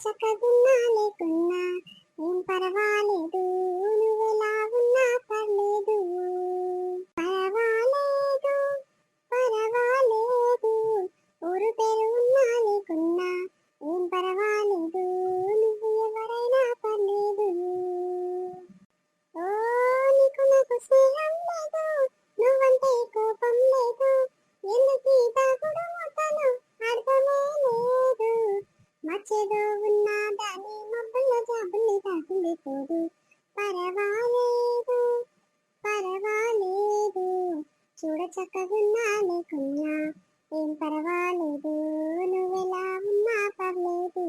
చక్కగున్నా లేకున్నా ఏం పర్వాలేదు, నువ్వెలా ఉన్నా పర్లేదు. పర్వాలేదు పర్వాలేదు, ఊరు పేరు ఉన్నా లేకున్నా ఏం పర్వాలేదు, నువ్వు ఎవరైనా పర్లేదు. ఓ నీకు నాకు స్నేహం లేదు, నువ్వంటే కోపం లేదు, ఎందుకు తాగుడు మూతలు అర్థమే లేదు. మచ్చేదో ఉన్నదాని మబ్బుల్లో జాబుల్ని తాకుంది పోదు. పర్వాలేదు పర్వాలేదు, చూడ చక్కగున్నా లేకున్నా ఏం పర్వాలేదు, నువ్వెలా ఉన్నా పర్లేదు.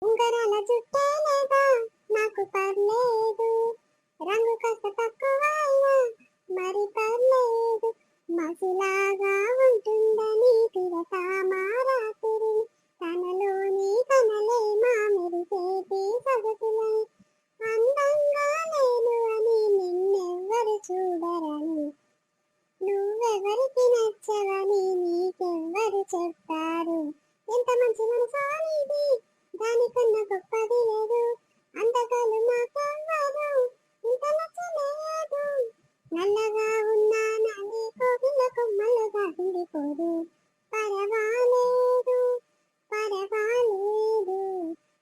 ఉంగరాల జుట్టే లేదా నాకు పర్లేదు, రంగు కాస్త తక్కువైనా మరి పర్లేదు. మసిలాగా ఉంటుందని తిరతామా రాత్రి, తనలోని తనలే మా మెరిసేటి సొగసులై. అందంగా లేను అని నిన్నెవ్వరు చూడరని, నువ్వెవరికి నచ్చవని నీకెవ్వరు చెప్పారు. ఎంత మంచి మనసు అనేది, దానికన్నా గొప్పది లేదు. అందగాలు మాకెవ్వరు ఇంత నచ్చలేదు. నల్లగా ఉన్నానని కోగిల కొమ్మలు దాటిపోదు. పర్వాలేదు పర్వాలేదు,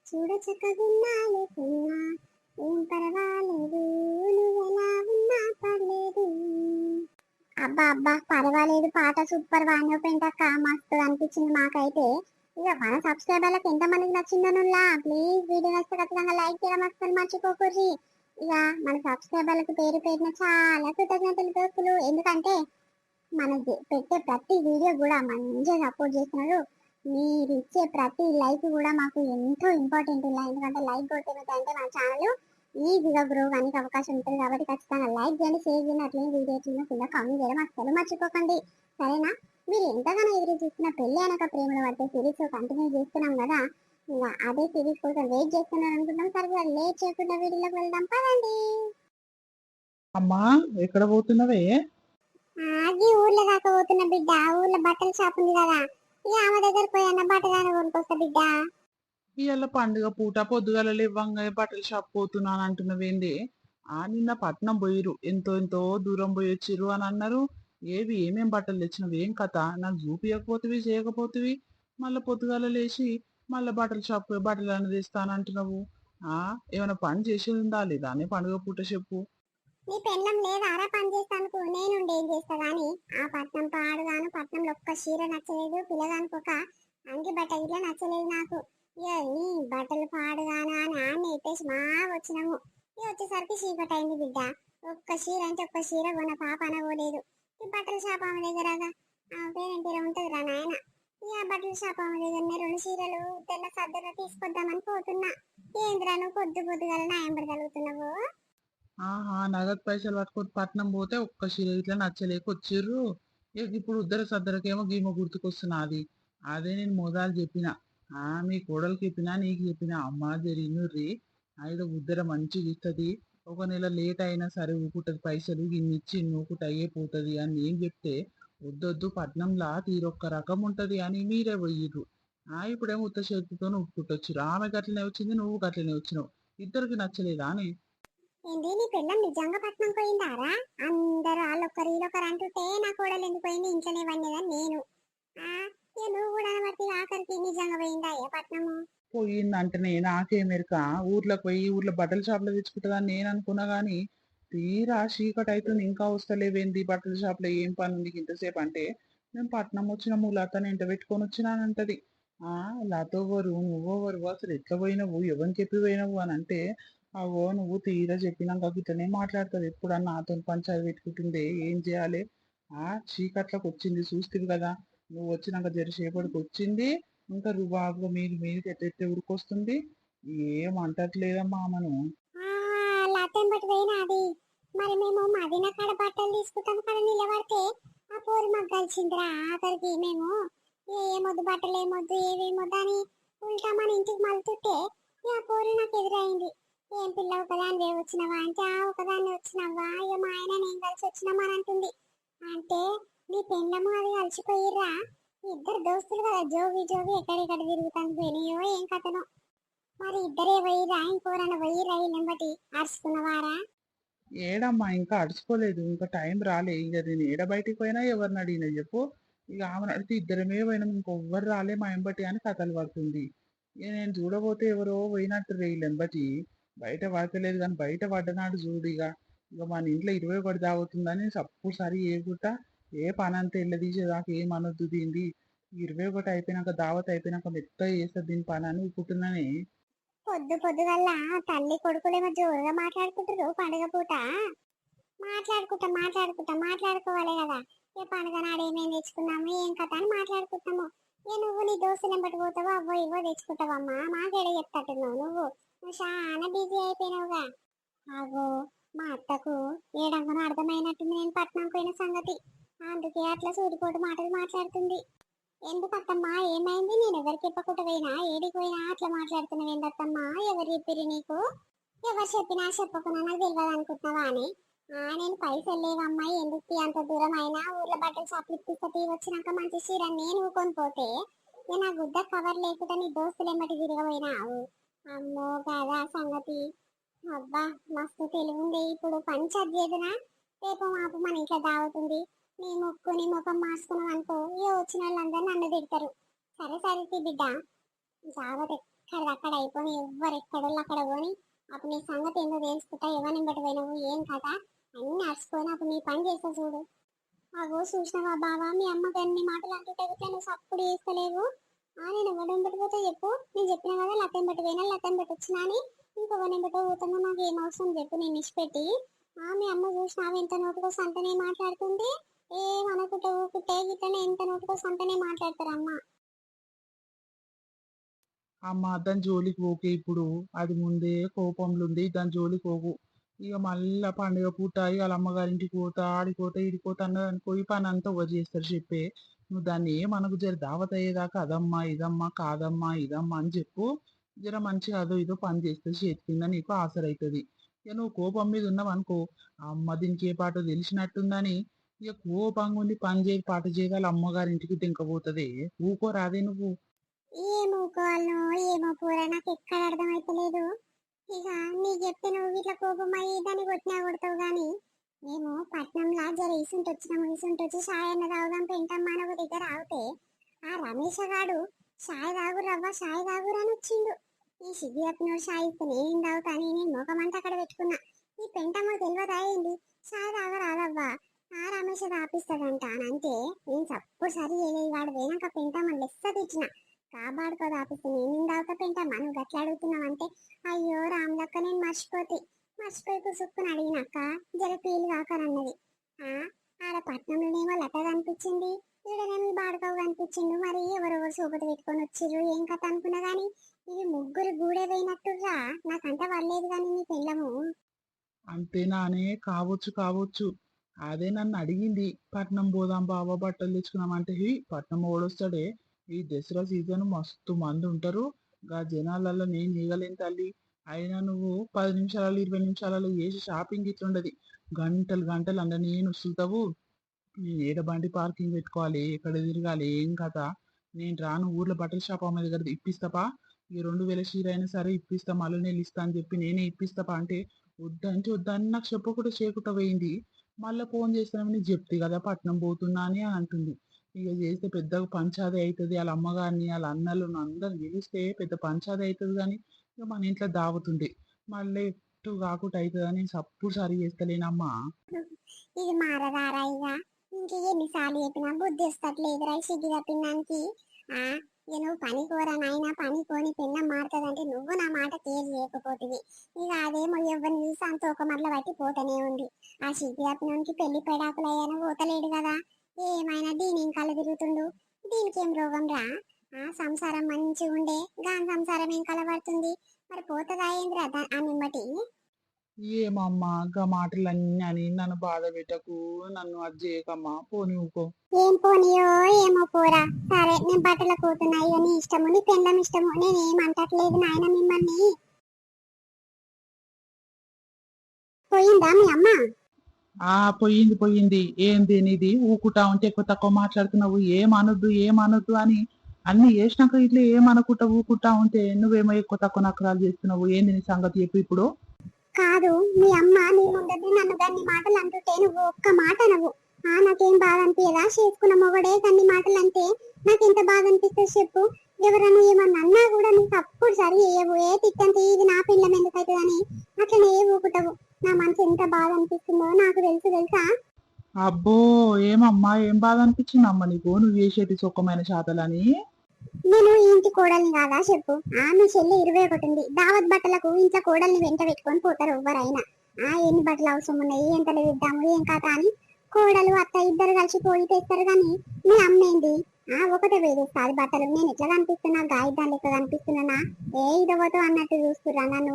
చూడ చక్కగున్నా లేకున్నా ఏం పర్వాలేదు, నువ్వెలా ఉన్నా పర్లేదు. అబ్బా అబ్బా పర్వాలేదు పాట సూపర్ వాడిన పెంటక్క, మస్తు అనిపించింది మాకైతే. ఇక మన సబ్స్క్రైబర్లకు ఎంత మందికి నచ్చిందనులా, ప్లీజ్ వీడియో నచ్చితే ఖచ్చితంగా లైక్ చేయడం అస్సలు మర్చిపోకూర్రి. ఇక మన సబ్స్క్రైబర్లకు పేరు పేరున చాలా కృతజ్ఞతలు దోస్తులు. ఎందుకంటే మన పెట్టే ప్రతి వీడియో కూడా మంచిగా సపోర్ట్ చేస్తున్నారు. మీరు ఇచ్చే ప్రతి లైక్ కూడా మాకు ఎంతో ఇంపార్టెంట్. ఎందుకంటే లైక్ కొట్టేదంటే మన ఛానల్ ఈజీగా గ్రో కానీ అవకాశం ఉంటుంది. కాబట్టి ఖచ్చితంగా లైక్ చేయండి, షేర్ చేయండి, అట్లనే వీడియో కింద కామెంట్ చేయడం అస్సలు మర్చిపోకండి, సరేనా? మీరు ఎంతగానో ఎదురు చూస్తున్న పెళ్లి అనక ప్రేమలో పడితే సిరీస్ కంటిన్యూ చేస్తున్నాం కదా, ఇలా అదే సిరీస్ కోసం వెయిట్ చేస్తున్నారు అనుకుంటాం. సరే లేట్ చేయకుండా వీడియోలోకి వెళ్దాం పదండి. అమ్మా ఎక్కడ పోతున్నవే? అది ఊర్లో దాకా పోతున్న బిడ్డ, ఊర్లో బట్టల షాప్ ఉంది కదా, ఇక ఆమె దగ్గర పోయి అన్న బట్టలు కొనుక్కొస్తా బిడ్డ. ఇవాళ పండుగ పూట పొద్దుగాల లేవంగా బట్టల షాప్ పోతున్నాను అంటున్నవేంది? నిన్న పట్నం పోయిరు, ఎంతో దూరం పోయి వచ్చిర్రు అని అన్నారు. ఏమేం బట్టలు తెచ్చినవి, ఏం కథ? నాకు చూపియకపోతివి, చేయకపోతివి, మళ్ళీ పొద్దుగాల లేచి మళ్ళీ బట్టల షాప్ పోయి బట్టలు అని తెస్తానంటున్నావు. ఏమైనా పని చేసేది ఉందా లేదా అని పండుగ పూట చెప్పు. నీ పెళ్ళం లేదారా పని చేస్తానుకో, నేనుండి ఏం చేస్తా గాని. ఆ పట్నం పాడుగాను, పట్నంలో ఒక్క చీర నచ్చలేదు, పిల్లగానికి ఒక అంగి బట్ట ఇట్లా నచ్చలేదు నాకు. ఇక ఈ బట్టలు పాడుగాను అని ఆమె ఎత్తేసి మా వచ్చినాము. ఇక వచ్చేసరికి చీకటి అయింది బిడ్డ. ఒక్క చీర అంటే ఒక్క చీర కొన్న పాప అనబోలేదు. ఈ బట్టల షాప్ ఆమె దగ్గరగా ఆమె పేరేంటిరా ఉంటుంది రా నాయన. ఇక బట్టల షాప్ ఆమె దగ్గరనే 2 చీరలు తెల్ల సద్దగా తీసుకొద్దామని పోతున్నా. ఏంద్రా నువ్వు పొద్దుగల నాయం పడగలుగుతున్నావు? నగదు పైసలు పట్టుకొని పట్నం పోతే ఒక్క చీర ఇట్లా నచ్చలేక వచ్చిర్రు. ఇప్పుడు ఉద్దర సద్దరకేమో గీమ గుర్తుకొస్తున్నది. అదే నేను మోదాలు చెప్పిన, మీ కోడలికి చెప్పినా నీకు చెప్పినా, అమ్మ జరిగినుర్రి అయితే ఉద్దర మంచిగా ఇస్తుంది, ఒక నెల లేట్ అయినా సరే ఊపుతుంది, పైసలు ఇన్నిచ్చి నూకుట అయ్యే పోతుంది అని నేను చెప్తే, వద్దొద్దు పట్నంలా తీరొక్క రకం ఉంటది అని మీరే పోయిర్రు. ఇప్పుడేమో ఉత్త చేతితో ఊపుకుంటొచ్చిర్రు. ఆమె గట్లనే వచ్చింది, నువ్వు గట్లనే వచ్చినావు. ఇద్దరికి నచ్చలేదా అని. ఏంటి నీ పిల్లం నిజంగా పట్నం పోయిందారా? అందరూ వాళ్ళొక్కరు వీళ్ళొక్కరు అంటుంటే నా కోడలు ఎందుకు పోయింది ఇంట్లోనే పడినదని నేను. నువ్వు కూడా బట్టి ఆఖరికి నిజంగా పోయిందా ఏ పట్నము? పోయిందంటేనే నాకేమెరక, ఊర్లోకి పోయి ఊర్లో బట్టల షాప్లో తెచ్చుకుంటుందని నేను అనుకున్నా గానీ, తీరా చీకటి అవుతుంది ఇంకా వస్తలేవేంది బట్టల షాప్లో, ఏం పని ఉంది ఇంతసేపు అంటే, నేను పట్నం వచ్చినాము లతని ఎంట పెట్టుకొని వచ్చినానంటది. లతోవరు నువ్వెవరు, అసలు ఎట్లా పోయినవు, ఎవరిని చెప్పి పోయినవు అని అంటే, అవో నువ్వు తీరా చెప్పినాక ఇట్లనే మాట్లాడుతుంది. ఎప్పుడన్నా నాతో పంచాయతీ పెట్టుకుంటుంది, ఏం చేయాలి? చీకట్లోకి వచ్చింది చూస్తుంది కదా, నువ్వు వచ్చినాక జరిసేపటికి వచ్చింది, ఇంకా రుబాబుగా మీరు ఎట్లెట్టే ఉరికొస్తుంది. ఏం అంటట్లేదమ్మా ఆమెను. లతం బట్టి పోయినా అది. మరి మేము మదిన కాడ బట్టలు తీసుకుంటాం కదా నిలబడితే, ఆ పోరు మాకు కలిసిందిరా. ఆఖరికి మేము ఏమొద్దు బట్టలు ఏమొద్దు ఏమొద్దు అని ఉల్టా మన ఇంటికి మలుతుంటే ఆ పోరు నాకు ఎదురైంది. ఏం పిల్ల ఒకదాన్ని వచ్చినవా అంటే, ఒకదాన్ని వచ్చినవా, ఇక మా ఆయన నేను కలిసి వచ్చినామని అంటుంది. అంటే నీ పెళ్ళము అది కలిసిపోయిర్రా? ఇద్దరు దోస్తులు కదా, జోగి జోగి ఎక్కడెక్కడ తిరుగుతాను పోయినాయో ఏం కథనో. మరి ఇద్దరే పోయిరా ఇంకోరన్న పోయిరా ఇళ్ళంబటి అరుచుకున్నవారా? ఏడమ్మా ఇంకా అడుచుకోలేదు, ఇంకా టైం రాలే. ఇక నేను ఏడ బయటికి పోయినా ఎవరిని అడిగినా చెప్పు. ఇక ఆమెను అడిగితే ఇద్దరమే పోయినాం, ఇంకొవ్వరు రాలే మా ఎంబటి అని కథలు పడుతుంది. ఇక నేను చూడబోతే ఎవరో పోయినట్టు రేయిలు ఎంబటి. బయట పడతలేదు కానీ బయట పడ్డనాడు చూడు. ఇక మన ఇంట్లో 21 తాగుతుందని సప్పుడుసారి ఏ గుట్ట ఏ పని అంతా తీసేదాకా ఏం అనొద్దు దీంది. 21 అయిపోయినాక దావత్ అయిపోయినాక మెత్తగా చేస్తుంది దీని పని అని ఊరుకుంటున్నానే. పొద్దు పొద్దుగల్లా తల్లి కొడుకులేమో జోరుగా మాట్లాడుకుంటారు పండుగ పూట. మాట్లాడుకోవాలి కదా. ఏ పండుగ నాడు ఏమేమి తెచ్చుకున్నాము ఏం కథ అని మాట్లాడుకుంటాము. ఏ నువ్వు నీ దోస్తులు ఎంబటి పోతావో అవ్వో ఇవ్వో తెచ్చుకుంటావమ్మా, మాకేడ చెప్తాట్టున్నావు నువ్వు చాలా బిజీ అయిపోయినావుగా. అగో మా అత్తకు ఏడంగనో అర్థమైనట్టుంది నేను పట్నం పోయిన సంగతి. అందుకే అట్లా సూటిపోటు మాటలు మాట్లాడుతుంది. ఎందుకు అత్తమ్మా ఏమైంది? నేను ఎవరికి చెప్పకుండా పోయినా ఏడికి పోయినా అట్లా మాట్లాడుతున్నావు ఏందత్తమ్మా? ఎవరు చెప్పిరు నీకు? ఎవరు చెప్పినా చెప్పకుండా నాకు తెలియదు అనుకుంటున్నావా అని? నేను పైసలు లేవమ్మాయి, ఎందుకు అంత దూరం అయినా ఊర్లో బట్టలు షాపులు ఇప్పిస్తే వచ్చినాక మంచి చీర నేను ఊకొని పోతే నా గుడ్డ కవర్ లేకుండా నీ దోస్తులు ఏమటి తిరగబోయినావు. అమ్మో కాదా సంగతి. అబ్బా మస్తు తెలివి ఇప్పుడు పని చదివేదినా రేపు మాపు మన ఇంట్లో దావుతుంది. నీ ముక్కు నీ ముఖం మార్చుకున్నాం అనుకో ఏ వచ్చిన వాళ్ళందరూ నన్ను తిడతారు. సరే సరే బిడ్డ, జాగ్రత్త ఎక్కడక్కడ అయిపోయి ఎవ్వరు ఎక్కడోళ్ళు అక్కడ పోని అప్పుడు నీ సంగతి ఏందో తెలుసుకుంటా. ఎవరిని బట్టి పోయినావు ఏం కదా అన్ని అరుచుకొని అప్పుడు నీ పని చేస్తా చూడు. అగో చూసినావా బావా, మీ అమ్మకి అన్ని మాటలు అంటుంటే నువ్వు సప్పుడు చేస్తలేవు. నేను ఎవరిని బట్టి పోతే చెప్పు. నేను చెప్పిన కదా లతం బట్టి పోయినా లతం బట్టి వచ్చినా అని. ఇంకొకరిని బట్టి పోతున్నా నాకు ఏం అవసరం చెప్పు, నేను ఇచ్చిపెట్టి. మీ అమ్మ చూసినావు ఎంత నోటుకో సంతనే మాట్లాడుతుంది. ఏమనుకుంటే ఊకుంటే గిట్లనే ఎంత నోటుకో సంతనే మాట్లాడతారు అమ్మ. అమ్మ దాని జోలికి పోకే ఇప్పుడు. అది ముందే కోపంలో ఉంది, దాని జోలికి పోకు. ఇక మళ్ళా పండుగ పూట ఇక వాళ్ళ అమ్మగారింటికి పోతా ఆడిపోతా ఈడిపోతా అన్నది అనుకో, ఈ పని అంతా ఒకటి చేస్తారు చెప్పే. నువ్వు దాన్ని ఏమనకు, జర దావత్ అయ్యేదాకా అదమ్మా ఇదమ్మా కాదమ్మా ఇదమ్మా అని చెప్పు. జర మంచిగా అదో ఇదో పని చేస్తుంది, చేతి కింద నీకు ఆసరైతుంది. ఇక నువ్వు కోపం మీద ఉన్నావు అనుకో, అమ్మ దీనికి ఏ పాటో తెలిసినట్టుందని ఇక కోపంగా ఉండి పని చేయి పాట చేయగల వాళ్ళ అమ్మగారింటికి దింకపోతుంది. ఊకోరాదే నువ్వు. ఏమో కోళ్ళను ఏమో పూర నాకు ఎక్కడ అర్థమైతలేదు. ఇక నీకు చెప్తే నువ్వు ఇట్లా కోపం అయ్యి దాన్ని కొట్టినా కొడతావు గాని మేము పట్నంలో జర ఇసుంటి వచ్చినాము. ఇసుంటి వచ్చి షాయ్ అన్న తాగుదాం పెంటమ్మా అని ఒక దగ్గర ఆగితే ఆ రమేష్ గాడు షాయ్ తాగు రవ్వ షాయ్ తాగురా అని వచ్చిండు. ఈ సిగ్గు చెప్పినోడు షాయ్ ఇస్తే నేను తాగుతాను, నేను ముఖమంతా అక్కడ పెట్టుకున్నా. ఈ పెంటమ్మ తెలియదా ఏంది షాయ్ తాగరాదవ్వా, రమేష్ తాపిస్తాడంట అని అంటే నేను చప్పుడు సరి చేయలేదు. వాడు పోయినాక పెంటమ్మ లెస్స తెచ్చిన కాపాడుకోదు ఆపిస్తే నేను తాగుతా పెంటమ్మా నువ్వు గట్లా అడుగుతున్నావు అంటే అయ్యో రామ్లక్క నేను మర్చిపోయి కుసుక్కుని అడిగినాక జర పీలు కాకనన్నది. ఆడ పట్నంలోనేమో లత కనిపించింది, ఈడనేమో బాడుకావు కనిపించిండు. మరి ఎవరెవరు సోపతి పెట్టుకొని వచ్చిర్రు ఏం కథ అనుకున్నా గాని ఇది ముగ్గురు గూడే పోయినట్టుగా నాకంట పడలేదు కానీ నీ పిల్లము. అంతేనానే కావచ్చు కావచ్చు. అదే నన్ను అడిగింది, పట్నం పోదాం బాబా బట్టలు తెచ్చుకున్నామంటే పట్నం ఓడొస్తాడే, ఈ దసరా సీజన్ మస్తు మంది ఉంటారు. గా జనాలలో నేను ఈగలేని తల్లి. అయినా నువ్వు 10 నిమిషాలలో 20 నిమిషాలలో చేసి షాపింగ్ ఇట్లుండదు. గంటలు గంటలు అన్న నేను వస్తుంటావు. నేను ఏడ బండి పార్కింగ్ పెట్టుకోవాలి, ఎక్కడ తిరగాలి ఏం కథ. నేను రాను, ఊర్లో బట్టల షాప్ అమ్మ దగ్గర ఇప్పిస్తాపా. ఈ 2000 చీర అయినా సరే ఇప్పిస్తా, మళ్ళీ నేను ఇస్తా అని చెప్పి నేనే ఇప్పిస్తాపా అంటే వద్దంటే వద్దని నాకు చెప్పకుండా చేయకుండా పోయింది. మళ్ళీ ఫోన్ చేస్తానని నీకు చెప్తే కదా పట్నం పోతున్నా అని అంటుంది. ఇక చేస్తే పెద్దగా పంచాది అవుతుంది. వాళ్ళ అమ్మగారిని వాళ్ళ అన్నలు అందరు గెలిస్తే పెద్ద పంచాది అవుతుంది. కానీ ఇక మన ఇంట్లో దావుతుంది మళ్ళీ ఎటు కాకుండా అవుతుంది అని సప్పుడు సరి చేస్తలేనమ్మా. ఇది మారదారా ఇక ఇంక ఎన్నిసార్లు చెప్పినా బుద్ధి వస్తట్లేదురా సిగ్గు తప్పిందానికి. నువ్వు పని కోరా నాయన పని కోని పిన్న మారుతుందంటే నువ్వు నా మాట కేర్ చేయకపోతుంది. ఇక అదేమో ఎవరిని చూసి అంత ఒక మట్ల బట్టి పోతూనే ఉంది. ఆ సిగ్గు తప్పినానికి పెళ్లి పెడాకులు అయ్యాను పోతలేడు కదా, ఏమైనా దీని ఇంకాల తిరుగుతుండు. దీనికి ఏం రోగం రా? సంసారం మంచిగా ఉండే గాని సంసారం ఏం కలబడుతుంది. మరి పోతుందా ఏంద్రా అని బట్టి. ఏమమ్మా గా మాటలన్నీ అని నన్ను బాధ పెట్టకు, నన్ను అది చేయకమ్మా, పోనీ ఊకో. ఏం పోనీయో ఏమో పోరా. సరే నేను బట్టలు పోతున్నా, ఇక నీ ఇష్టము నీ పెళ్ళం ఇష్టము, నేనేం అంటట్లేదు నాయన మిమ్మల్ని. పోయిందా మీ అమ్మ? పోయింది పోయింది. ఏంది నీది ఊకుటా ఉంటే ఎక్కువ తక్కువ మాట్లాడుతున్నావు, ఏమనొద్దు అని అన్ని చేసినాక ఇట్లా ఏమనుకుంటా ఊకుటా ఉంటే నువ్వేమో ఎక్కువ తక్కువ నకరాలు చేస్తున్నావు. ఏంది నీ సంగతి చెప్పు ఇప్పుడు. కాదు, మీ అమ్మ నీ ముందర నన్ను దాన్ని మాటలు అంటుంటే నువ్వు ఒక్క మాట నువ్వు నాకేం బాధ అనిపించదా? చేసుకున్న మొగడే దాన్ని మాటలు అంటే నాకెంత బాధ అనిపిస్తుంది చెప్పు. ఎవరన్నా ఏమన్నా అన్నా కూడా నీకు అప్పుడు సరి చేయవు. ఏ తిట్టంటే ఇది నా పిల్లం ఎందుకు అవుతుంది అని అట్లనే ఊపుతావు. నా మనసు ఎంత బాధ అనిపిస్తుందో నాకు తెలుసా. అబ్బో, ఏమమ్మా ఏం బాధ అనిపించిందమ్మా నీకు నువ్వు చేసేటి సుఖమైన శాతలని? నేను ఈ ఇంటి కోడల్ని కాదా చెప్పు. మీ చెల్లి 21 ఉంది. దావత్ బట్టలకు ఇంట్లో కోడల్ని వెంట పెట్టుకొని పోతారు ఎవరైనా. ఎన్ని బట్టలు అవసరం ఉన్నాయి, ఎంతలో ఇద్దాము, ఏం కథ అని కోడలు అత్త ఇద్దరు కలిసి పోయి తెస్తారు. కానీ మీ అమ్మ ఏంది ఒకటే వేరేస్తుంది బట్టలు. నేను ఎట్లా కనిపిస్తున్నా, గాయదాన్ని లెక్క కనిపిస్తున్నానా? ఇదవతో అన్నట్టు చూస్తురా నన్ను.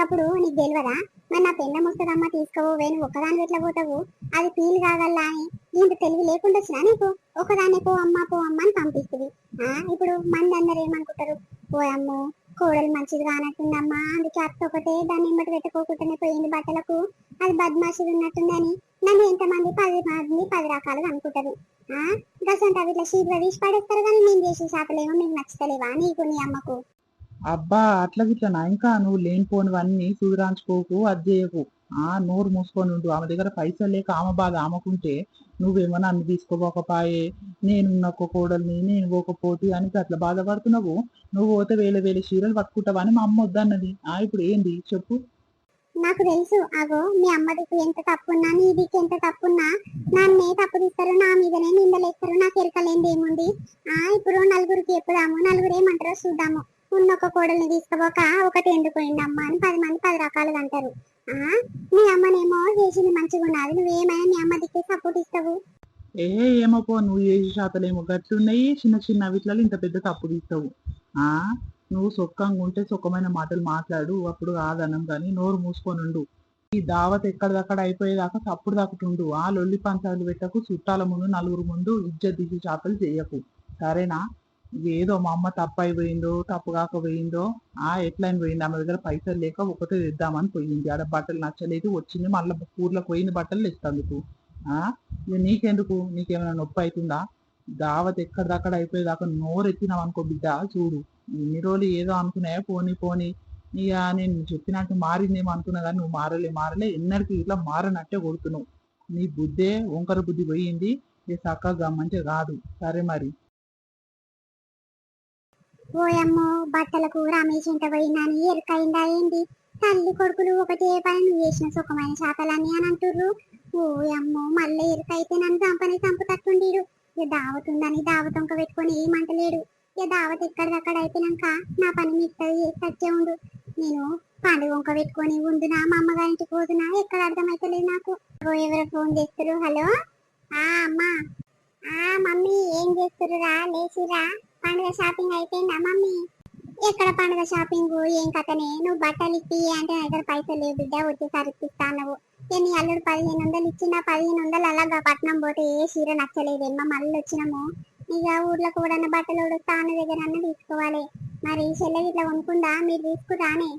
అప్పుడు నీకు తెలియదా? మరి నా పెళ్ళం వస్తుందమ్మా తీసుకోవే, నువ్వు ఒకదాని ఎట్లా పోతావు, అది ఫీల్ కాగల్లా అని ఇంత తెలివి లేకుండా వచ్చినా నీకు. ఒకదాన్ని పో అమ్మ అని పంపిస్తుంది. ఇప్పుడు మంది అందరు ఏమనుకుంటారు, పోయమ్మో కోడలు మంచిది కానట్టుందమ్మా, అందుకే అత్త ఒకటే దాన్ని ఇమ్మటి పెట్టుకోకుండానే పోయింది బట్టలకు, అది బద్మాషిది ఉన్నట్టుందని నన్ను ఎంతమంది 10 మంది 10 రకాలుగా అనుకుంటారు. గసంట ఇట్లా షీట్గా తీసి పడేస్తారు. కానీ నేను చేసే శాతలేమో మీకు నచ్చుతలేవా నీకు నీ అమ్మకు? అబ్బా అట్లా గిట్లనా? ఇంకా నువ్వు లేనిపోనివన్నీ సుధరాంచుకోకు, అది చేయకు. నోరు మూసుకొని ఉండు. ఆమె దగ్గర పైసలు లేక ఆమె బాధ ఆమెకుంటే నువ్వేమో నన్ను తీసుకోపోకపాయే, నేనున్న ఒక కోడల్ని నేను పోకపోతే అని అట్లా బాధపడుతున్నావు. నువ్వు పోతే వేల చీరలు పట్టుకుంటావని మా అమ్మ వద్దన్నది. ఇప్పుడు ఏంది చెప్పు. నాకు తెలుసు. అగో మీ అమ్మదికి ఎంత తప్పున్నా, నీ దిక్కు ఎంత తప్పున్నా నన్నే తప్పు తీస్తారు, నా మీదనే నిందలేస్తారు. నాకు ఎరకలేంది ఏముంది. ఇప్పుడు నలుగురికి చెప్పుదాము, నలుగురు ఏమంటారో చూద్దాము. ఉన్న ఒక కోడల్ని తీసుకోపోక ఒకటి ఎండిపోయిందమ్మా అని 10 మంది 10 రకాలుగా అంటారు. మీ అమ్మనేమో చేసింది మంచిగా ఉన్నది, నువ్వేమైనా మీ అమ్మ దిక్కే సపోర్ట్ ఇస్తావు. ఏమో పో, నువ్వు చేసే శాతలేమో గట్లున్నాయి, చిన్న చిన్న వీటిలో ఇంత పెద్ద తప్పు తీస్తావు. నువ్వు సొక్కంగా ఉంటే సుఖమైన మాటలు మాట్లాడు, అప్పుడు కాదనం. కానీ నోరు మూసుకొని ఉండు. ఈ దావత్ ఎక్కడిదక్కడ అయిపోయేదాకా తప్పుడు దాకుతుండు. లొల్లి పంచాలు పెట్టకు, చుట్టాల ముందు నలుగురు ముందు ఇజ్జత్ తీసి చేతలు చేయకు, సరేనా? ఏదో మా అమ్మ తప్పు అయిపోయిందో తప్పు కాకపోయిందో ఎట్లయిన పోయింది. ఆమె దగ్గర పైసలు లేక ఒకటే తెద్దామని పోయింది. ఆడ బట్టలు నచ్చలేదు వచ్చింది, మళ్ళీ ఊర్లోకి పోయింది బట్టలు ఇస్తందుకు. నీకెందుకు? నీకేమైనా నొప్పి అవుతుందా? దావత్ ఎక్కడిదక్కడ అయిపోయేదాకా నోరెత్తినావు అనుకో బిడ్డ, చూడు ఇన్ని రోజులు ఏదో అనుకున్నాయా, పోనీ ఇక నేను చెప్పినట్టు మారిందేమో అనుకున్నా. కానీ నువ్వు మారలే ఎన్నడికి ఇట్లా మారనట్టే కొడుతున్నావు. నీ బుద్ధే వంకర బుద్ధి పోయింది, ఇది చక్కగా మంచిగా కాదు. సరే మరి. ఓయమ్మో, బట్టలకు రమేష్ ఇంట పోయిందని ఎరుకైందా ఏంది? తల్లి కొడుకులు ఒకటే పని నువ్వు చేసిన సుఖమైన శాతలని అని అంటుర్రు. ఓయమ్మో, మళ్ళీ ఎరుకైతే నన్ను చంపుతట్టుండీడు. ఇక దావతుందని దావతొంక పెట్టుకొని ఏమంటలేడు. ఇక దావత్ ఎక్కడిదక్కడ అయిపోయినాక నా పని మిగతాది చేసి ఉండు. నేను పండుగ వంక పెట్టుకొని ఉండునా, మా అమ్మగారింటికి పోతున్నా, ఎక్కడ అర్థమైతలేదు నాకు. ఎవరో ఫోన్ చేస్తారు. హలో అమ్మా. మమ్మీ ఏం చేస్తుర్రురా? లేచిరా? పండుగ షాపింగ్ అయిపోయిందా మమ్మీ? ఎక్కడ పండుగ షాపింగ్, ఏం కథనే? నువ్వు బట్టలు ఇప్పి అంటే నా దగ్గర పైసలు లేవు బిడ్డ, వచ్చేసారి ఇప్పిస్తా అన్నావు. నీ అల్లుడు 1500 ఇచ్చిన 1500 అలాగా పట్నం పోతే ఏ చీర నచ్చలేదేమ్మా, మళ్ళీ వచ్చినాము. ఇక ఊర్లో కూడా బట్టలు తాను దగ్గర అన్న తీసుకోవాలి. మరి చెల్లెకి ఇట్లా కొనుక్కుందా, మీరు తీసుకురానే?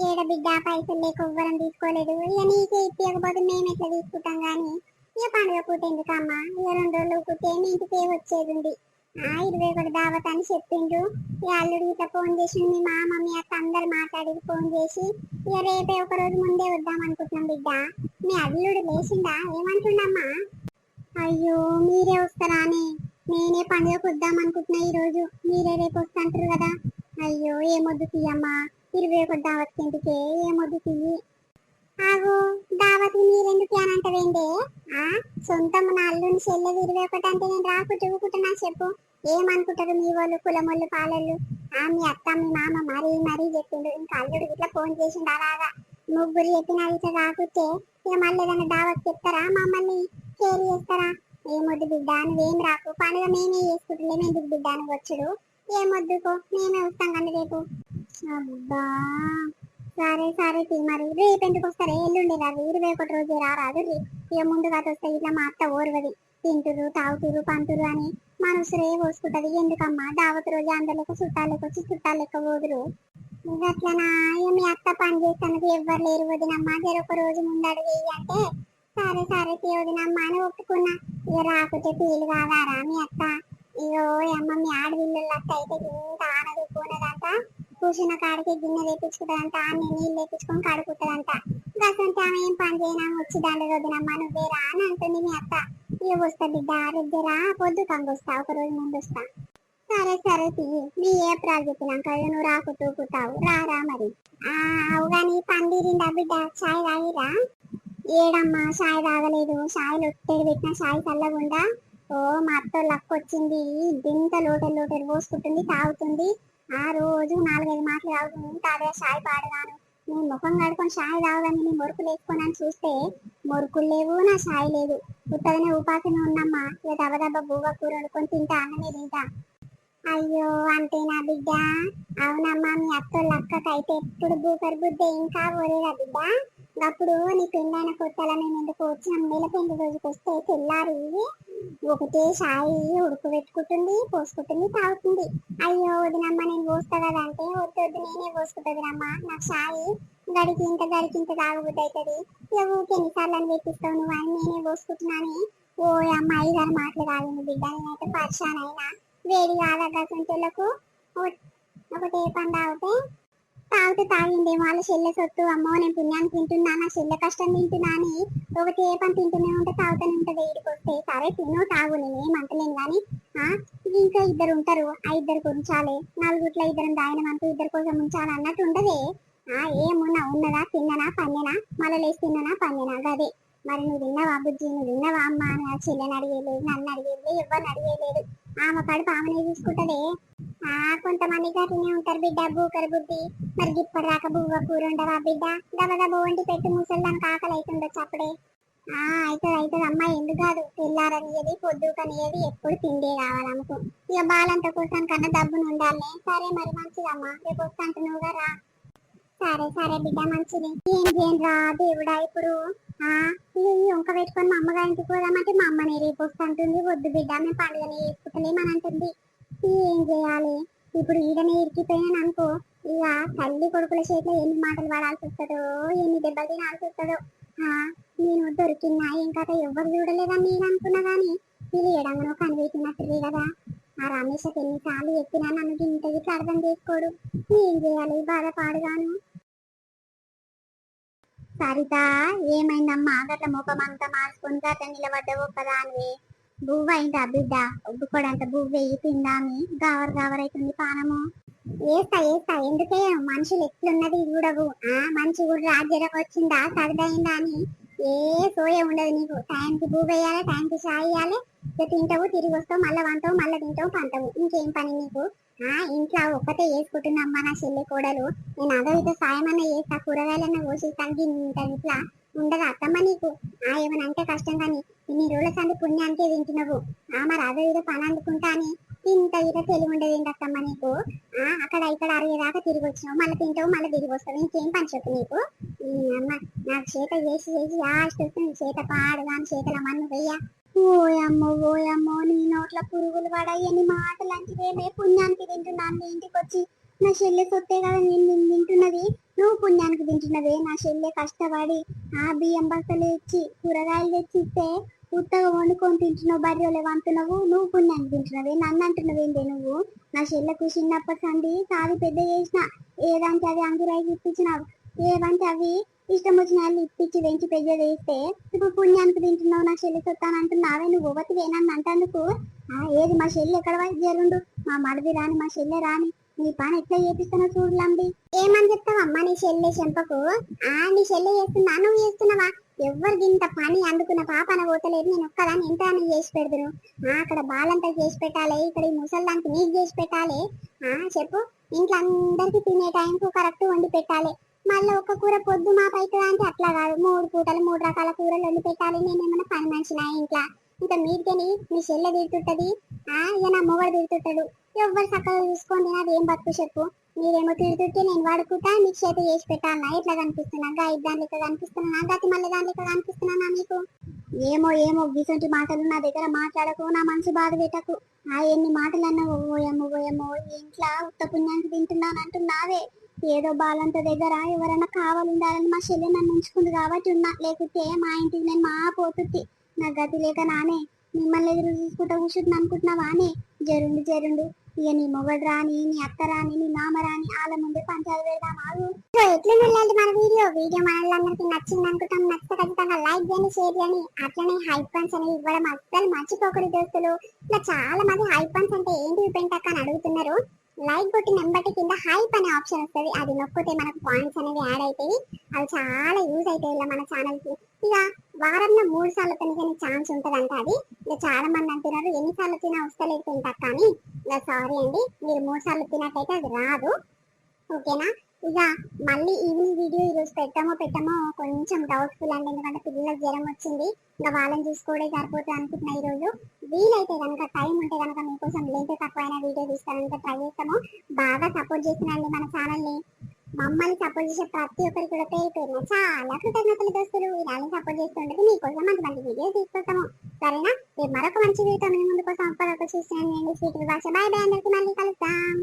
ఏడ బిడ్డ పైసలు లేక ఎవ్వరం తీసుకోలేదు. ఇక నీకే ఇప్పకపోతే మేము ఎట్లా తీసుకుంటాం. కానీ ఇక పండుగ పూట ఎందుకమ్మా, ఇక 2 రోజులు కుట్టే మీ ఇంటికే వచ్చేది ఉంది. 21 దావత్ అని చెప్పిండు. ఇక అల్లుడు ఇట్లా ఫోన్ చేసి మీ మామ మీ అక్క అందరు మాట్లాడి ఫోన్ చేసి ఇక రేపే ఒక రోజు ముందే వద్దాం అనుకుంటున్నాం బిడ్డ. మీ అల్లుడు లేచిండా? ఏమంటుండమ్మా? అయ్యో, మీరే వస్తారా అని నేనే పండుగకు వద్దాం అనుకుంటున్నా. ఈ రోజు మీరే రేపు వస్తుంటారు కదా. అయ్యో ఏమొద్దు తీయమ్మా, 21 దావత్ ఇంటికే ఏమొద్దు తీయి. ఆగో, దావత్ మీరెందుకు అని అంటవేండే? సొంతం నా అల్లుని చెల్లెది 21 అంటే నేను రాకుంటున్నా చెప్పు. ఏమనుకుంటారు మీ వాళ్ళు, కులమొళ్ళు పాలళ్ళు? మీ అక్క మీ మామ మరీ చెప్పిండు. ఇంకా అల్లుడు ఇట్లా ఫోన్ చేసిండు. అలాగా ముగ్గురు చెప్పినా ఇట్లా రాకుంటే ఇక మళ్ళీ ఏదైనా దావత్ చెప్తారా, మమ్మల్ని కేర్ చేస్తారా? ఏమొద్దు బిడ్డ, నువ్వేం రాకు, పండుగ మేమే చేసుకుంటలేము, ఎందుకు బిడ్డ నువ్వు వచ్చుడు? ఏమొద్దుకో, మేమే వస్తాం కానీ రేపు. అబ్బా సరే మరి రేపు ఎందుకు వస్తారే? ఎల్లుండి రాదు, 21 రోజు రారాదు. ఇక ముందుగా వస్తే ఇట్లా మా అత్త ఓర్వది, తింటురు తాగుతురు పంతురు అని మనసురే పోసుకుంటది. ఎందుకమ్మా దావత్ రోజు అందరికి చుట్టాలకు వచ్చి చుట్టాలెక్క పోదురు. అట్లనా? మీ అత్త పని చేస్తానికి ఎవ్వరు లేరు వదినమ్మా, ఒక రోజు ముందడు వేయి అంటే సరే సరే వదినమ్మ అని ఒప్పుకున్నా. ఇక రాకుంటే పీలు కాదారా మీ అత్త? ఇగో అమ్మ మీ ఆడవిల్లు అత్త అయితే ఇంత ఆనదు పోనదంట. కూర్చున్న కాడికి గిన్నె లేపించుకుంటదంట, అన్ని నీళ్ళు లేపించుకొని కడుకుంటదంట. గసంటే ఆమె ఏం పని చేయనా వచ్చి దండ వదినమ్మ నువ్వేరా అని అంటుంది మీ అత్త. ఇక వస్తా బిడ్డ రెడ్డరా పొద్దు కంగొస్తా, ఒక రోజు ముందు వస్తా. సరే సరే తీయి నీ ఏ ప్రాజెక్టునాక నువ్వు రాకుతావు రారా మరి. అవు గాని పందిరిందా బిడ్డ? చాయ్ తాగిరా? ఏడమ్మా చాయ్ తాగలేదు. చాయ్లు ఒట్టేడు పెట్టిన చాయ్ చల్లగుండా. ఓ మా అత్త లక్క వచ్చింది, దింత లోటలు పోసుకుంటుంది తాగుతుంది. ఆ రోజు 4-5 మాటలు తాగుతుంది. అదే చాయ్ పాడగాను నీ ముఖం కడుకొని చాయ్ తాగదని నీ మొరుకులు వేసుకొని అని చూస్తే మొరుకులు లేవు, నా చాయ్ లేదు. ఉత్తగానే ఉపాసన ఉన్నమ్మా. ఇక దబదబ బువ్వ కూర వండుకొని తింటా, అన్నమే తింటా. అయ్యో అంతేనా బిడ్డ? అవునమ్మా మీ అత్తోళ్ళ అక్కకైతే ఎప్పుడు బూకర్ బుద్ధి ఇంకా పోలేదా బిడ్డ? అప్పుడు నీ పెళ్ళైన కొత్తల మేము ఎందుకు వచ్చినాం, నెల పెళ్లి రోజుకి వస్తే తెల్లారి ఒకటే సాయి ఉడకబెట్టుకుంటుంది, పోసుకుంటుంది, తాగుతుంది. అయ్యో వదినమ్మ నేను పోస్తా కదా అంటే వద్దు నేనే పోసుకుంటుంది అమ్మ. నాకు సాయి గడికి ఇంత తాగబుద్ధి అవుతుంది. ఇక ఊరికి ఎన్నిసార్లు అని పెట్టిస్తావు నువ్వు అని నేనే పోసుకుంటున్నాను. ఓ అమ్మ 5-6 మాటలు తాగింది బిడ్డ. నేనైతే పరిశాన్ అయినా. వేడి కాదట సొంతలకు ఒకటే పని తాగిందేమో వాళ్ళ చెల్లె సొత్తు. అమ్మో నేను పుణ్యానికి తింటున్నా, నా చెల్లె కష్టం తింటున్నా అని ఒకటే పని తింటూనే ఉంటే తాగుతూనే ఉంటది. వేడికి వస్తే సరే తిను తాగు, నేనేమంటలేను కానీ ఇంకా ఇద్దరు ఉంటారు, ఆ ఇద్దరికి ఉంచాలి. 4 ఇద్దరం దాగినమంటూ ఇద్దరి కోసం ఉంచాలి అన్నట్టు ఉండదే. ఏమున్నా ఉన్నదా, తిన్ననా పన్నెనా, మళ్ళీ లేచి తిన్ననా పన్నెనా గదే. మరి నువ్వు తిన్నావా బుజ్జి, నువ్వు తిన్నావా అమ్మ అని ఆ చెల్లెని అడిగేలేదు, నన్ను అడిగేలేదు, ఎవరిని అడిగేలేదు. ఆమె కడుపు ఆమెనే చూసుకుంటదే. కొంతమంది గట్లనే ఉంటారు బిడ్డ బూకర్ బుద్ధి. మరి ఇప్పటి దాకా బువ్వ కూర ఉండవా బిడ్డ? దబదబ వండి పెట్టి ముసలిదానికి ఆకలి అవుతుండొచ్చు అప్పుడే. అవుతుంది అమ్మ, ఎందుకు కాదు. తెల్లారనియది పొద్దుకనియది ఎప్పుడు తిండే కావాలనుకో. ఇక బాలంత కోసం కన్నా డబ్బును ఉండాలి. సరే మరి మంచిదమ్మా, రేపు వస్తా అంటున్నావుగా రా. సరే సరే బిడ్డ మంచిది. ఏం చేయరా దేవుడా ఇప్పుడు. ఈ వంక పెట్టుకొని మా అమ్మగారింటికి పోదామంటే మా అమ్మని రేపు వస్తుంటుంది. వద్దు బిడ్డ మేము పండుగని చేసుకుంటలేమని అంటుంది. ఏం చేయాలి ఇప్పుడు? ఈడనే ఇరికిపోయినాను అనుకో, ఇక తల్లి కొడుకుల చేతిలో ఎన్ని మాటలు పడాల్సి వస్తుందో, ఎన్ని దెబ్బలు తినాల్సి వస్తుందో. నేను దొరికినా ఏం కథ ఎవరు చూడలేదని నేను అనుకున్నా గానీ వీళ్ళు ఎడంగనో కనిపెట్టినట్టు కదా. ఆ రమేష్కి ఎన్నిసార్లు చెప్పినా నన్ను ఇంత ఇట్లా అర్థం చేసుకోడు. ఏం చేయాలి బాధపాడుగాను. సరిత ఏమైందమ్మా గట్ల ముఖం అంతా మార్చుకొని గట్ల నిలబడ్డవు ఒక్కదానివి? బువ్వ అయిందా బిడ్డ? ఒగ్గుకోడంత బువ్వెయ్యి తిందామి, గావరైతుంది పానము. ఏస్తా ఎందుకే మనుషులు ఎట్లున్నది చూడవు. మంచి కూడా రాజ్యం వచ్చిందా సరిదైందా అని ఏ సోయ ఉండదు నీకు. టైంకి బువ్వేయాలి, టైంకి చాయ్ ఇయ్యాలి, తింటావు తిరిగి వస్తావు, మళ్ళీ వంటావు, మళ్ళీ తింటావు పంటావు. ఇంకేం పని నీకు? ఇంట్లో ఒక్కటే వేసుకుంటున్నమ్మా నా చెల్లి కోడలు. నేను అదో ఇదో సాయమన్నా చేస్తా, కూరగాయలన్నా పోషిస్తాను. ఇంట్లో ఉండదు అత్తమ్మ నీకు. ఏమన్నా అంటే కష్టం కానీ ఇన్ని రోజుల సంది పుణ్యానికే తింటున్నావు. మరి అదో ఇదో పని అందుకుంటా అని ఇంత ఇదో తెలివి ఉండదు ఏంటత్తమ్మ నీకు. అక్కడ ఇక్కడ అరిగేదాకా తిరిగి వచ్చినావు, మళ్ళీ తింటావు, మళ్ళీ తిరిగి వస్తావు. ఇంకేం పని చెప్పు నీకు. అమ్మ నాకు చేత చేసి లాస్ట్ వస్తుంది. చేత పాడుగాని చేతల మన్ను వెయ్య. ఓయమ్మో నీ నోట్ల పురుగులు పడాయి. ఎన్ని మాటలు అంటే పుణ్యానికి తింటున్నాను నీ ఇంటికి వచ్చి. నా చెల్లె సొత్తే కదా నేను తింటున్నది, నువ్వు పుణ్యానికి తింటున్నవే. నా చెల్లె కష్టపడి బియ్యం బస్తలు తెచ్చి కూరగాయలు తెచ్చి ఇస్తే ఉత్తగా వండుకొని తింటున్నావు, బర్రెలు వంటున్నావు. నువ్వు పుణ్యానికి తింటున్నవే, నన్ను అంటున్నవేంటి నువ్వు? నా చెల్లెకు చిన్నప్పటి సంది సాది పెద్ద చేసిన, ఏదంటే అది అంగురాయికి ఇప్పించినావు, ఏవంటే అవి ఇష్టం వచ్చిన వాళ్ళు ఇప్పించి వెంచి పెద్ద చేస్తే ఇప్పుడు పుణ్యానికి తింటున్నావు. నా చెల్లి సొత్తాను అంటున్నావే నువ్వు. ఒకటివే నన్ను అంటందుకు. ఏది మా చెల్లి ఎక్కడ జరుండు, మా మడిది రాని, మా చెల్లె రాని, నీ పని ఎట్లా చేపిస్తున్నా చూడలండి. ఏమని చెప్తావమ్మా నీ చెల్లె చెంపకు? నీ చెల్లె చేస్తున్నా, నువ్వు చేస్తున్నావా? ఎవరికి ఇంత పని అందుకున్న పాపన పోతలేదు. నేను ఒక్కదాన్ని ఎంత చేసి పెడదును. అక్కడ బాలంతా చేసి పెట్టాలి, ఇక్కడ ఈ ముసల్దానికి నీకు చేసి పెట్టాలి. చెప్పు, ఇంట్లో అందరికి తినే టైంకు కరెక్ట్ వండి పెట్టాలి. మళ్ళీ ఒక కూర పొద్దు మా పైకి అంటే అట్లా కాదు, 3 పూటలు 3 రకాల కూరలు వండి పెట్టాలి. నేనేమన్నా పని మనిషినా ఇంట్లో? ఇంకా మీరికని మీ చెల్లె తిడుతుంటది, ఇక నా మొగడు తిడుతుంటాడు. ఎవరు చక్కగా చూసుకోండి, నాది ఏం బతుకు చెప్పు. మీరేమో తిడుతుంటే నేను వాడుకుంటా నీకు చేత చేసి పెట్టాలన్నా ఎట్లా కనిపిస్తున్నా? దాని లెక్క కనిపిస్తున్నా, గతి మళ్ళీ దాని లెక్క కనిపిస్తున్నా మీకు? ఏమో గిసంటి మాటలు నా దగ్గర మాట్లాడకు, నా మనసు బాధ పెట్టకు. ఎన్ని మాటలు అన్నావు. ఓయమ్మో ఇంట్లో ఉత్త పుణ్యానికి తింటున్నాను అంటున్నావే. ఏదో బాలంత దగ్గర ఎవరైనా కావాలండాలని మా చెల్లె నన్ను ఉంచుకుంది కాబట్టి ఉన్నా, లేకపోతే మా ఇంటికి నేను మా పోతుంది. నా గతి లేక నానే మిమ్మల్ని ఎదురు చూసుకుంటా కూర్చుంటున్నా అనుకుంటున్నావా అనే. జరుండు ఇక నీ మొగడు రాని, నీ అత్త రాని, నీ మామ రాని వాళ్ళ ముందే పంచాలు పెడదాం ఆగు. ఎట్లా వెళ్ళాలి మన వీడియో మనలందరికీ నచ్చింది అనుకుంటాం. నచ్చితే ఖచ్చితంగా లైక్ చేయండి, షేర్ చేయండి. అట్లనే హైపన్స్ అనేవి ఇవ్వడం అస్సలు మర్చిపోకూడదు దోస్తులు. ఇలా చాలా మంది హైపన్స్ అంటే ఏంటి పెంటక్క అని అడుగుతున్నారు. లైక్ కొట్టి నెంబర్కి కింద హైప్ అనే ఆప్షన్ వస్తుంది, అది నొక్కితే మనకు పాయింట్స్ అనేవి యాడ్ అవుతాయి. అవి చాలా యూజ్ అవుతాయి ఇలా మన ఛానల్ కి. ఇక వారంలో 3 సార్లు తినే ఛాన్స్ ఉంటదంట. అది ఇక చాలా మంది అంటున్నారు ఎన్నిసార్లు తినా వస్తలేదు తింటాక అని. ఇక సారీ అండి, మీరు 3 సార్లు తినట్టయితే అది రాదు, ఓకేనా. ఇక మళ్ళీ ఈవినింగ్ వీడియో ఈరోజు పెట్టమో కొంచెం డౌట్ఫుల్ అండి, ఎందుకంటే పిల్లలకు జ్వరం వచ్చింది. ఇంకా వాళ్ళని చూసుకోవడే సరిపోతుంది అనుకుంటున్నా. ఈరోజు వీలైతే కనుక టైం ఉంటే కనుక మీకోసం లేట్ తక్కువైనా వీడియో తీసుకోవడానికి ట్రై చేస్తాము. బాగా సపోర్ట్ చేస్తున్నాండి మన ఛానల్ని. మమ్మల్ని సపోర్ట్ చేసే ప్రతి ఒక్కరికి కూడా పేరు పేరున చాలా కృతజ్ఞతలు దోస్తులు. ఇలానే సపోర్ట్ చేస్తుంటే మీకోసం మంచి వీడియో తీసుకొస్తాము, సరేనా. రేపు మరొక మంచి వీడియోతో మీ ముందు కోసం అప్పటివరకు చూస్తున్నాను. స్వీట్ భాష. బాయ్ బాయ్, అందరికీ మళ్ళీ కలుద్దాం.